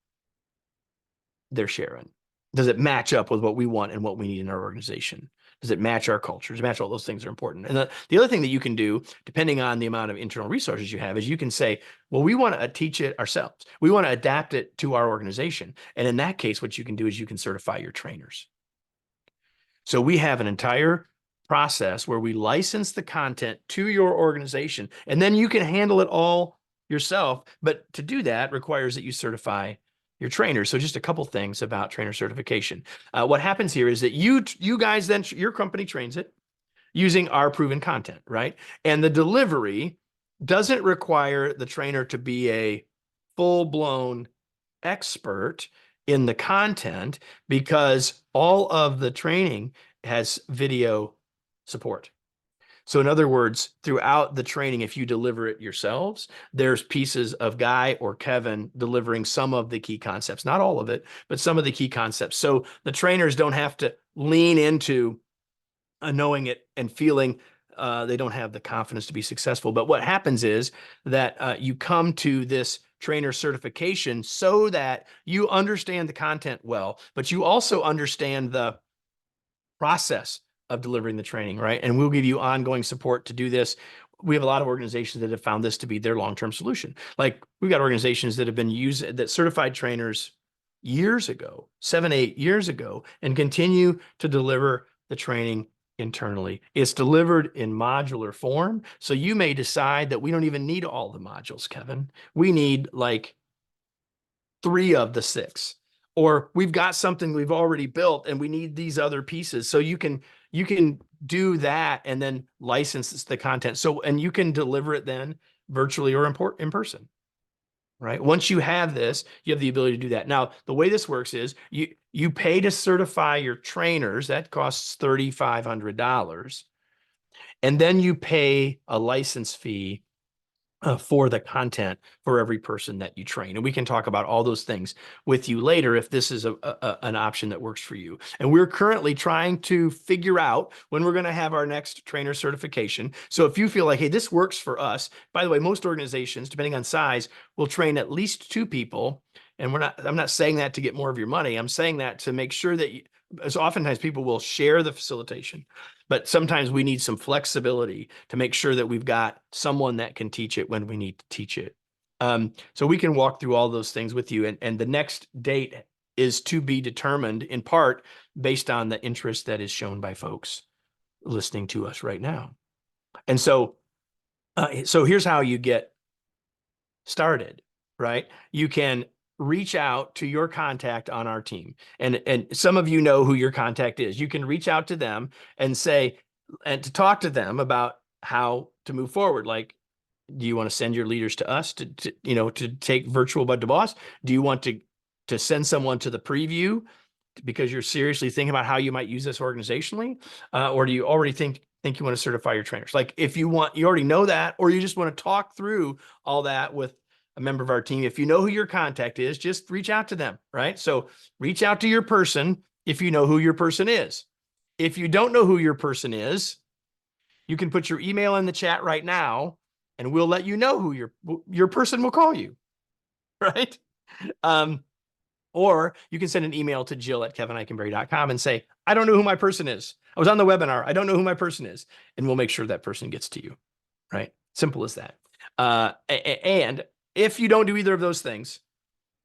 they're sharing? Does it match up with what we want and what we need in our organization? Does it match our culture? Does it match all those things are important? And the other thing that you can do, depending on the amount of internal resources you have, is you can say, well, we want to teach it ourselves. We want to adapt it to our organization. And in that case, what you can do is you can certify your trainers. So we have an entire process where we license the content to your organization, and then you can handle it all yourself. But to do that requires that you certify your trainers. So just a couple things about trainer certification. What happens here is that you guys then, your company trains it using our proven content, right? And the delivery doesn't require the trainer to be a full-blown expert in the content, because all of the training has video support. So in other words, throughout the training, if you deliver it yourselves, there's pieces of Guy or Kevin delivering some of the key concepts, not all of it, but some of the key concepts. So the trainers don't have to lean into knowing it and feeling they don't have the confidence to be successful. But what happens is that you come to this trainer certification so that you understand the content well, but you also understand the process of delivering the training, right? And we'll give you ongoing support to do this. We have a lot of organizations that have found this to be their long-term solution. Like we've got organizations that have been using that certified trainers years ago, 7, 8 years ago, and continue to deliver the training internally. It's delivered in modular form. So you may decide that we don't even need all the modules, Kevin. We need like 3 of the 6, or we've got something we've already built and we need these other pieces. So you can do that and then license the content. So, and you can deliver it then virtually or in person, right? Once you have this, you have the ability to do that. Now, the way this works is you pay to certify your trainers. That costs $3,500. And then you pay a license fee for the content for every person that you train. And we can talk about all those things with you later if this is an option that works for you. And we're currently trying to figure out when we're going to have our next trainer certification. So if you feel like, hey, this works for us, by the way, most organizations, depending on size, will train at least 2 people. And I'm not saying that to get more of your money. I'm saying that to make sure that as oftentimes people will share the facilitation, but sometimes we need some flexibility to make sure that we've got someone that can teach it when we need to teach it. So we can walk through all those things with you. And the next date is to be determined in part based on the interest that is shown by folks listening to us right now. And so here's how you get started, right? You can reach out to your contact on our team. And some of you know who your contact is. You can reach out to them and say, and to talk to them about how to move forward. Like, do you want to send your leaders to us to take virtual bud to boss? Do you want to send someone to the preview because you're seriously thinking about how you might use this organizationally? Or do you already think you want to certify your trainers? Like if you already know that, or you just want to talk through all that with a member of our team. If you know who your contact is, just reach out to them, right? So reach out to your person if you know who your person is. If you don't know who your person is, you can put your email in the chat right now and we'll let you know who your person will call you, right? Or you can send an email to Jill@kevineikenberry.com and say, I don't know who my person is. I was on the webinar. I don't know who my person is. And we'll make sure that person gets to you, right? Simple as that. And if you don't do either of those things,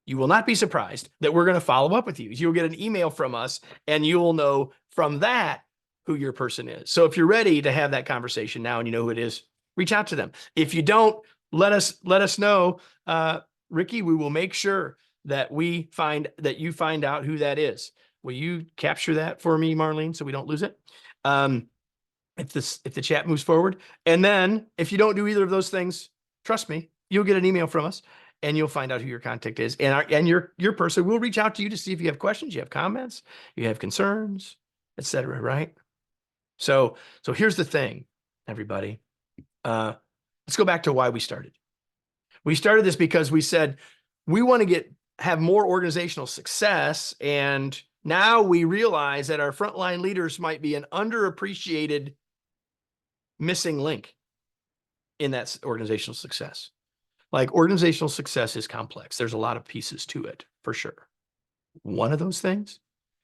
you will not be surprised that we're going to follow up with you. You'll get an email from us and you will know from that who your person is. So if you're ready to have that conversation now and you know who it is, reach out to them. If you don't, let us know, Ricky, we will make sure that you find out who that is. Will you capture that for me, Marlene, so we don't lose it? If the chat moves forward. And then if you don't do either of those things, trust me, you'll get an email from us and you'll find out who your contact is. And your person will reach out to you to see if you have questions, you have comments, you have concerns, etc. Right? So here's the thing, everybody. Let's go back to why we started. We started this because we said we want to have more organizational success, and now we realize that our frontline leaders might be an underappreciated missing link in that organizational success. Like organizational success is complex. There's a lot of pieces to it, for sure. One of those things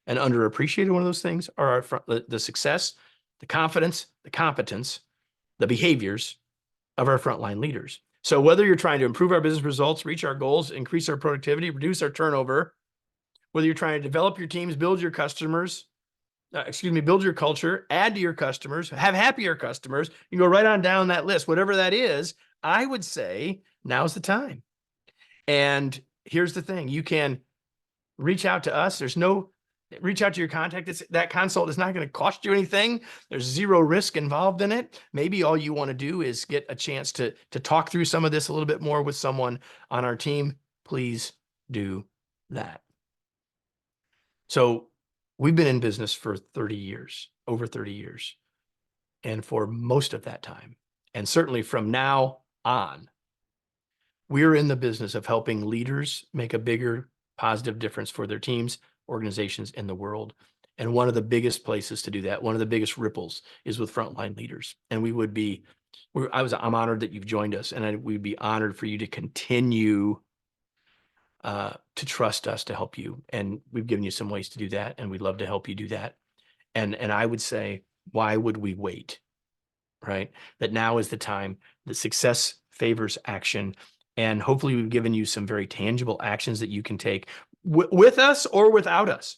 and underappreciated one of those things are the success, the confidence, the competence, the behaviors of our frontline leaders. So whether you're trying to improve our business results, reach our goals, increase our productivity, reduce our turnover, whether you're trying to develop your teams, build your customers, build your culture, add to your customers, have happier customers, you go right on down that list, whatever that is, I would say now's the time. And here's the thing, you can reach out to us. Reach out to your contact. That consult is not going to cost you anything. There's zero risk involved in it. Maybe all you want to do is get a chance to talk through some of this a little bit more with someone on our team. Please do that. So we've been in business for 30 years, over 30 years. And for most of that time, and certainly from now on, we're in the business of helping leaders make a bigger positive difference for their teams, organizations, and the world. And one of the biggest places to do that, one of the biggest ripples, is with frontline leaders. And I'm honored that you've joined us, and we'd be honored for you to continue to trust us to help you. And we've given you some ways to do that, and we'd love to help you do that. And I would say, why would we wait? Right? That now is the time. That success favors action. And hopefully we've given you some very tangible actions that you can take with us or without us.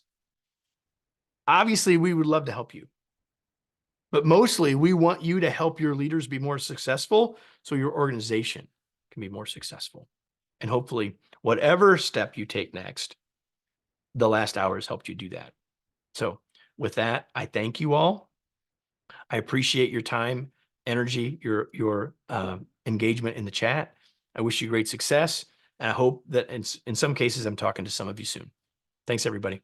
Obviously, we would love to help you. But mostly, we want you to help your leaders be more successful so your organization can be more successful. And hopefully, whatever step you take next, the last hour has helped you do that. So with that, I thank you all. I appreciate your time, energy, your engagement in the chat. I wish you great success. And I hope that in some cases, I'm talking to some of you soon. Thanks, everybody.